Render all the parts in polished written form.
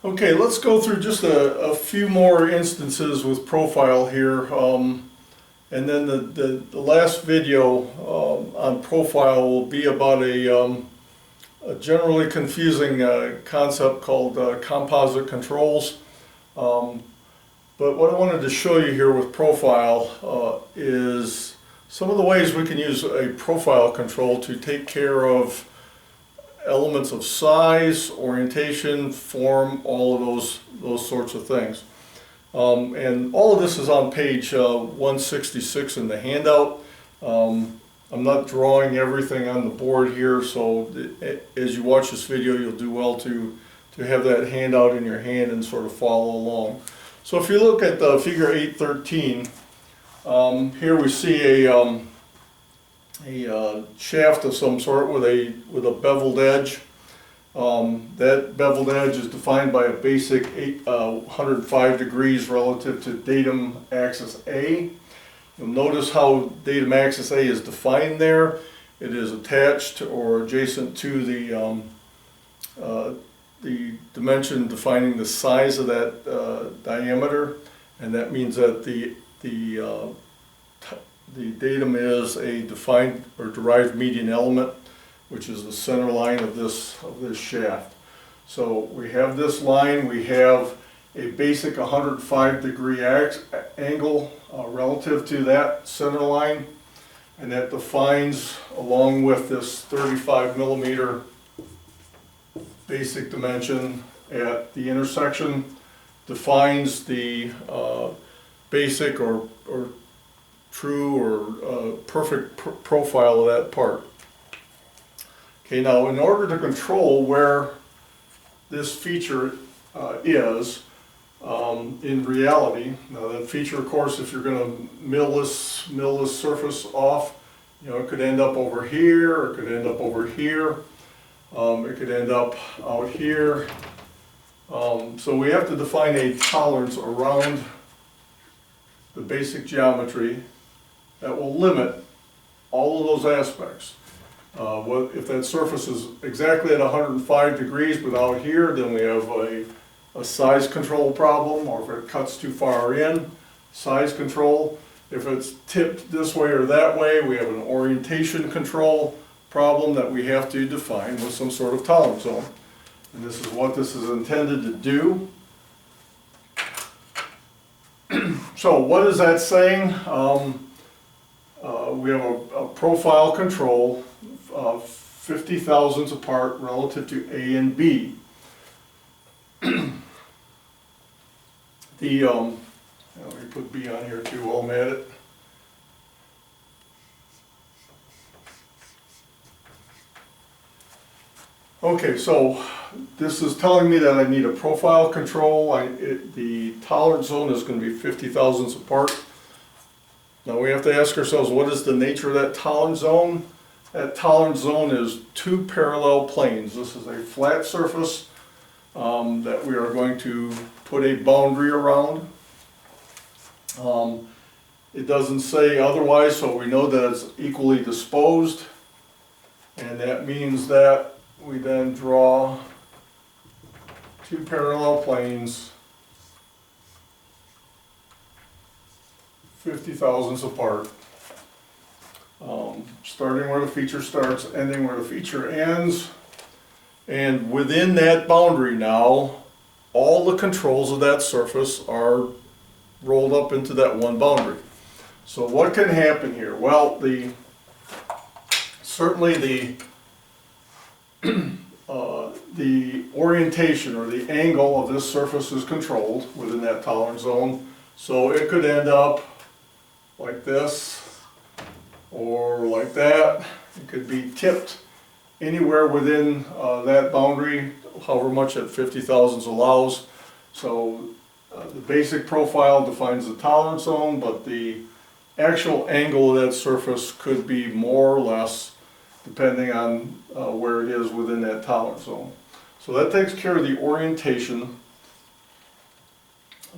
Okay, let's go through just a few more instances with profile here. And then the last video on profile will be about a generally confusing concept called composite controls. But what I wanted to show you here with profile is some of the ways we can use a profile control to take care of elements of size, orientation, form, all of those sorts of things. And all of this is on page 166 in the handout. I'm not drawing everything on the board here, so as you watch this video, you'll do well to have that handout in your hand and sort of follow along. So if you look at figure 8.13, here we see a shaft of some sort with a beveled edge. That beveled edge is defined by a basic 105 degrees relative to datum axis A. You'll notice how datum axis A is defined there. It is attached or adjacent to the dimension defining the size of that diameter, and that means that the datum is a defined or derived median element, which is the center line of this shaft. So we have this line, we have a basic 105 degree angle relative to that center line, and that defines, along with this 35 millimeter basic dimension at the intersection, defines the basic or true or perfect profile of that part. Okay, now in order to control where this feature is in reality, now that feature, of course, if you're going to mill this surface off, you know, it could end up over here, or it could end up over here, it could end up out here. So we have to define a tolerance around the basic geometry that will limit all of those aspects. If that surface is exactly at 105 degrees but out here, then we have a size control problem, or if it cuts too far in, size control. If it's tipped this way or that way, we have an orientation control problem that we have to define with some sort of tolerance zone. And this is what this is intended to do. So what is that saying? We have a profile control 50 thousandths apart relative to A and B. Let me put B on here too while I'm at it. Okay, so this is telling me that I need a profile control. The tolerance zone is going to be 50 thousandths apart. Now we have to ask ourselves, what is the nature of that tolerance zone? That tolerance zone is two parallel planes. This is a flat surface that we are going to put a boundary around. It doesn't say otherwise, so we know that it's equally disposed, and that means that we then draw two parallel planes 50 thousandths apart, starting where the feature starts, ending where the feature ends. And within that boundary now, all the controls of that surface are rolled up into that one boundary. So what can happen here? Well, certainly the orientation or the angle of this surface is controlled within that tolerance zone. So it could end up like this or like that. It could be tipped anywhere within that boundary, however much that 50 thousandths allows. So the basic profile defines the tolerance zone, but the actual angle of that surface could be more or less depending on where it is within that tolerance zone. So that takes care of the orientation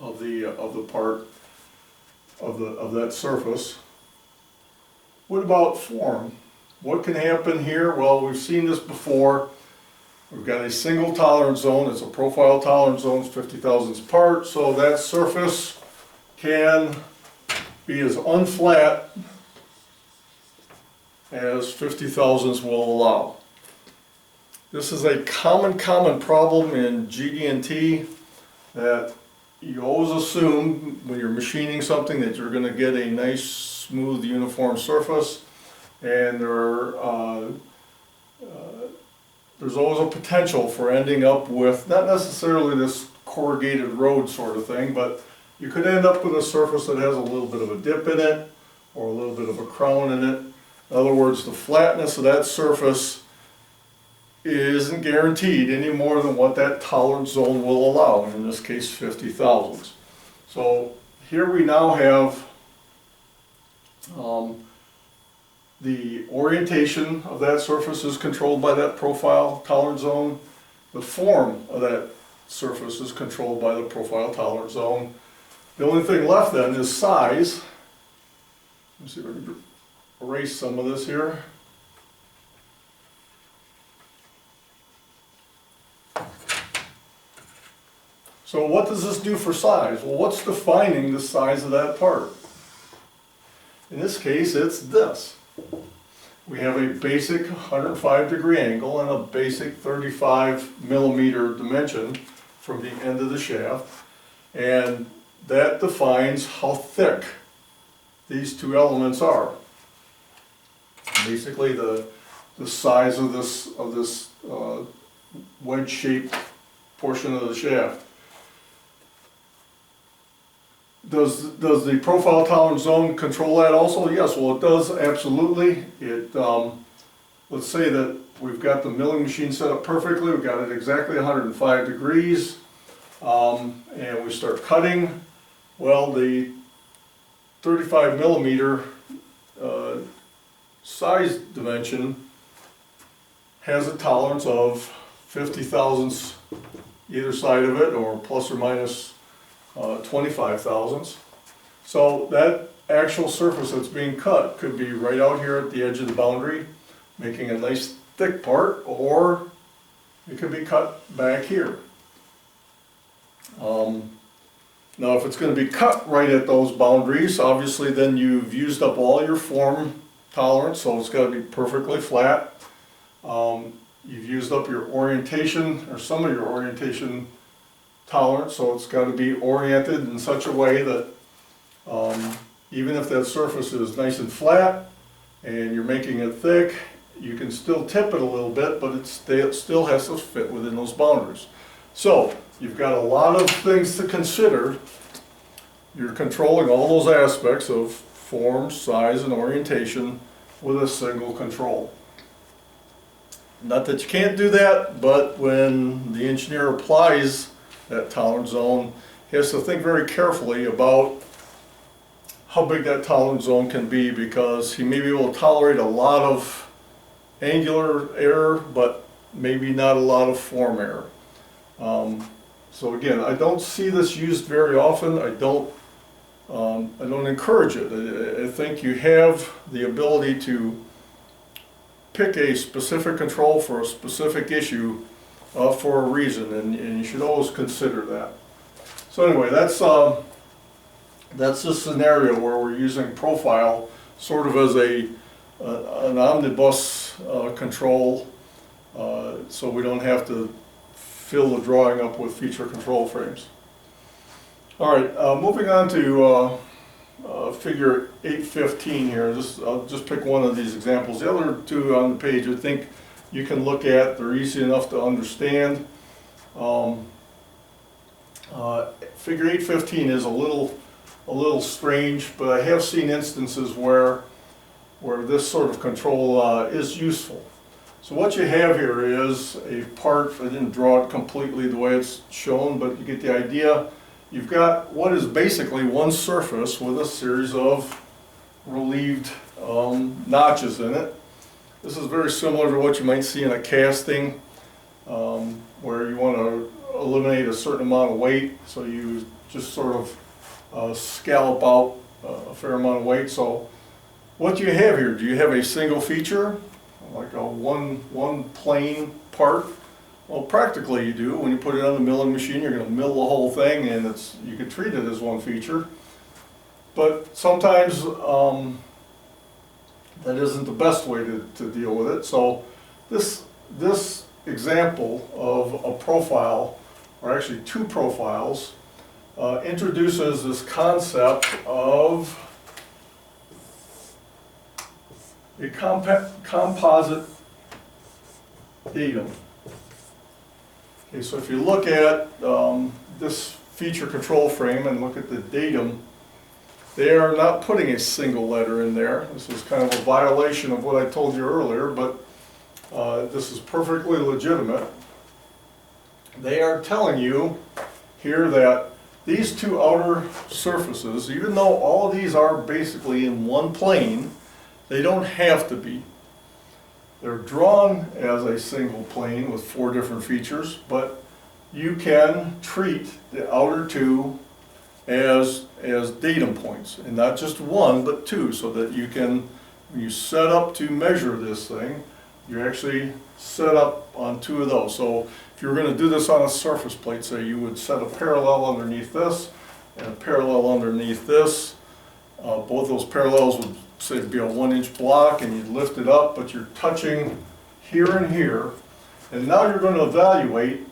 of the part of that surface. What about form? What can happen here? Well, we've seen this before. We've got a single tolerance zone. It's a profile tolerance zone, it's 50 thousandths apart, so that surface can be as unflat as 50 thousandths will allow. This is a common problem in GD&T, that you always assume when you're machining something that you're going to get a nice, smooth, uniform surface, and there's always a potential for ending up with not necessarily this corrugated road sort of thing, but you could end up with a surface that has a little bit of a dip in it or a little bit of a crown in it. In other words, the flatness of that surface isn't guaranteed any more than what that tolerance zone will allow, in this case 50 thousandths. So here we now have the orientation of that surface is controlled by that profile tolerance zone. The form of that surface is controlled by the profile tolerance zone. The only thing left then is size. Let me see if I can erase some of this here. So what does this do for size? Well, what's defining the size of that part? In this case, it's this. We have a basic 105-degree angle and a basic 35mm dimension from the end of the shaft, and that defines how thick these two elements are. Basically, the size of this wedge-shaped portion of the shaft. Does the profile tolerance zone control that also? Yes, well it does, absolutely. Let's say that we've got the milling machine set up perfectly, we've got it exactly 105 degrees, and we start cutting. Well, the 35mm size dimension has a tolerance of 50 thousandths either side of it, or plus or minus 25 thousandths. So that actual surface that's being cut could be right out here at the edge of the boundary, making a nice thick part, or it could be cut back here. Now if it's going to be cut right at those boundaries, obviously then you've used up all your form tolerance, so it's got to be perfectly flat. You've used up your orientation, or some of your orientation tolerance, so it's got to be oriented in such a way that even if that surface is nice and flat and you're making it thick, you can still tip it a little bit, but it still has to fit within those boundaries. So you've got a lot of things to consider. You're controlling all those aspects of form, size, and orientation with a single control. Not that you can't do that, but when the engineer applies that tolerance zone, he has to think very carefully about how big that tolerance zone can be, because he may be able to tolerate a lot of angular error, but maybe not a lot of form error. So again, I don't see this used very often. I don't encourage it. I think you have the ability to pick a specific control for a specific issue for a reason, and you should always consider that. So anyway, that's the scenario where we're using profile sort of as an omnibus control, so we don't have to fill the drawing up with feature control frames. All right, moving on to figure 815 here. I'll just pick one of these examples. The other two on the page I think you can look at. They're easy enough to understand. Figure 815 is a little strange, but I have seen instances where this sort of control is useful. So what you have here is a part. I didn't draw it completely the way it's shown, but you get the idea. You've got what is basically one surface with a series of relieved notches in it. This is very similar to what you might see in a casting, where you want to eliminate a certain amount of weight, so you just sort of scallop out a fair amount of weight. So what do you have here? Do you have a single feature, like a one plane part, Well, practically you do. When you put it on the milling machine, you're going to mill the whole thing, and you could treat it as one feature. But sometimes that isn't the best way to deal with it. So this example of a profile, or actually two profiles, introduces this concept of a composite datum. Okay, so if you look at this feature control frame and look at the datum, they are not putting a single letter in there. This is kind of a violation of what I told you earlier, but this is perfectly legitimate. They are telling you here that these two outer surfaces, even though all of these are basically in one plane, they don't have to be. They're drawn as a single plane with 4 different features, but you can treat the outer two as datum points, and not just one, but 2, so that you can, when you set up to measure this thing, you actually set up on 2 of those. So if you were going to do this on a surface plate, say, you would set a parallel underneath this and a parallel underneath this. Both those parallels would say be a 1-inch block, and you'd lift it up, but you're touching here and here. And now you're going to evaluate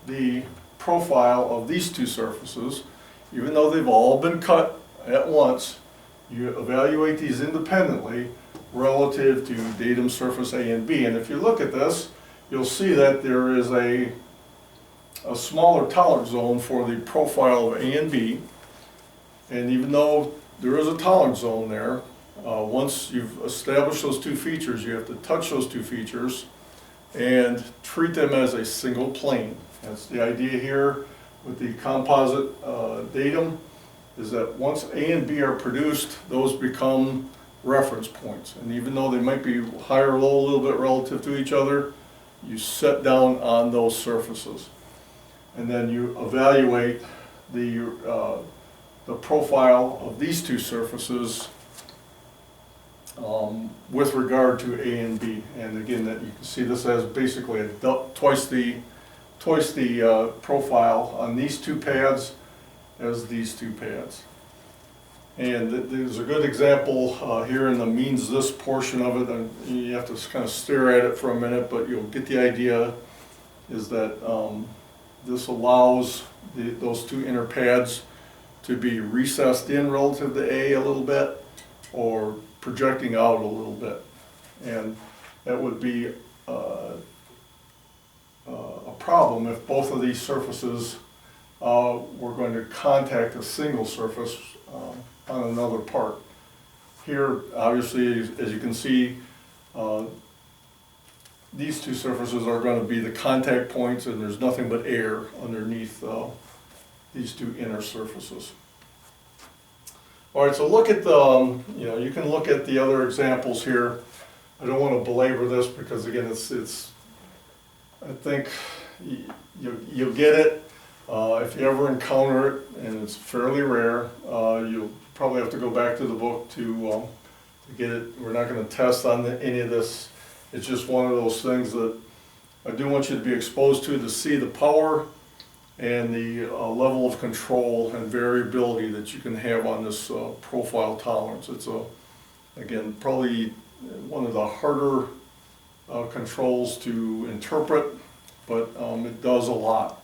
the profile of these 2 surfaces. Even though they've all been cut at once, you evaluate these independently relative to datum surface A and B. And if you look at this, you'll see that there is a smaller tolerance zone for the profile of A and B. And even though there is a tolerance zone there, once you've established those 2 features, you have to touch those 2 features and treat them as a single plane. That's the idea here with the composite datum, is that once A and B are produced, those become reference points. And even though they might be high or low a little bit relative to each other, you set down on those surfaces. And then you evaluate the profile of these 2 surfaces with regard to A and B. And again, that you can see this as basically twice the profile on these 2 pads as these 2 pads. And there's a good example here in the means this portion of it, and you have to kind of stare at it for a minute, but you'll get the idea, is that this allows those 2 inner pads to be recessed in relative to A a little bit, or projecting out a little bit. And that would be a problem if both of these surfaces were going to contact a single surface on another part. Here, obviously, as you can see, these 2 surfaces are going to be the contact points, and there's nothing but air underneath these 2 inner surfaces. All right, so look at the, you can look at the other examples here. I don't want to belabor this because, again, it's I think you'll get it. If you ever encounter it, and it's fairly rare, you'll probably have to go back to the book to get it. We're not going to test on any of this. It's just one of those things that I do want you to be exposed to see the power and the level of control and variability that you can have on this profile tolerance. It's again, probably one of the harder controls to interpret, but it does a lot.